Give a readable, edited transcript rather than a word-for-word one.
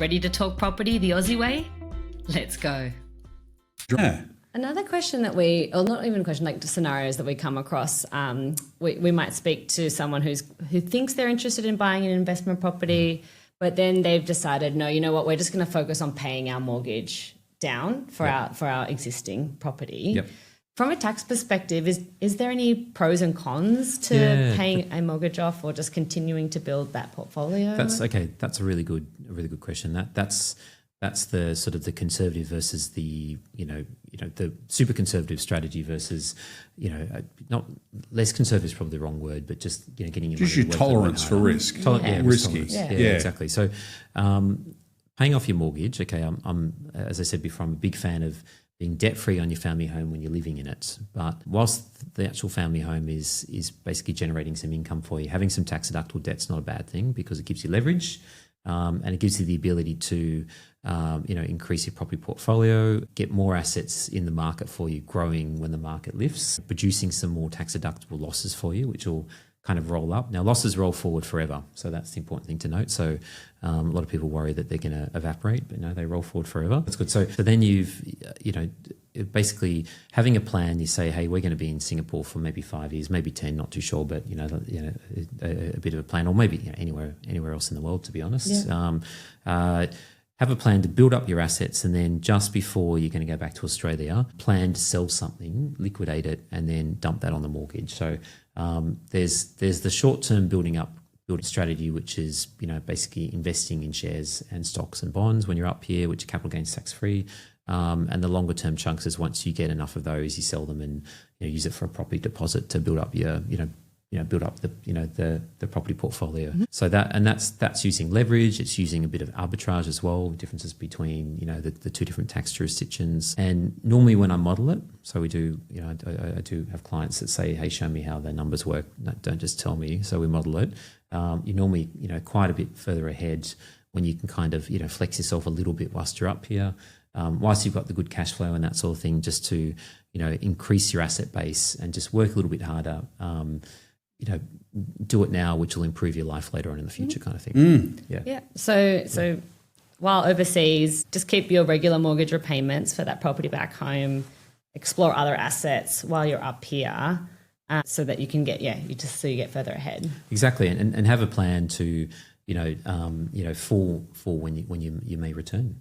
Ready to talk property the Aussie way? Let's go. Yeah. Another question that or not even a question, like scenarios that we come across, we might speak to someone who thinks they're interested in buying an investment property, but then they've decided, no, you know what, we're just going to focus on paying our mortgage down for our existing property. Yep. From a tax perspective, is there any pros and cons to paying a mortgage off or just continuing to build that portfolio? That's okay. That's a really good question. That's the sort of the conservative versus the the super conservative strategy versus not less conservative is probably the wrong word, but just getting just your tolerance for risk. Risky. Yeah, exactly. So paying off your mortgage. Okay, I'm as I said before, I'm a big fan of being debt-free on your family home when you're living in it. But whilst the actual family home is basically generating some income for you, having some tax-deductible debt's not a bad thing because it gives you leverage and it gives you the ability to increase your property portfolio, get more assets in the market for you, growing when the market lifts, producing some more tax-deductible losses for you, which will kind of roll up. Now, losses roll forward forever, so that's the important thing to note. So a lot of people worry that they're going to evaporate, but no, they roll forward forever. That's good. So then you've, basically having a plan, you say, hey, we're going to be in Singapore for maybe 5 years, maybe 10, not too sure, but, a bit of a plan, or maybe anywhere else in the world, to be honest. Yeah. Have a plan to build up your assets, and then just before you're going to go back to Australia, plan to sell something, liquidate it, and then dump that on the mortgage. So there's the short-term building strategy, which is basically investing in shares and stocks and bonds when you're up here, which are capital gains tax-free. And the longer-term chunks is once you get enough of those, you sell them and use it for a property deposit to build up your build up the property portfolio. Mm-hmm. So that's using leverage. It's using a bit of arbitrage as well, differences between the two different tax jurisdictions. And normally when I model it, so we do I do have clients that say, hey, show me how the numbers work. No, don't just tell me. So we model it. You're normally quite a bit further ahead when you can kind of flex yourself a little bit whilst you're up here. Whilst you've got the good cash flow and that sort of thing, just to increase your asset base and just work a little bit harder. Do it now, which will improve your life later on in the future, kind of thing. Mm. Yeah. So while overseas, just keep your regular mortgage repayments for that property back home. Explore other assets while you're up here, so that you can get so you get further ahead. Exactly, and have a plan to for when you may return.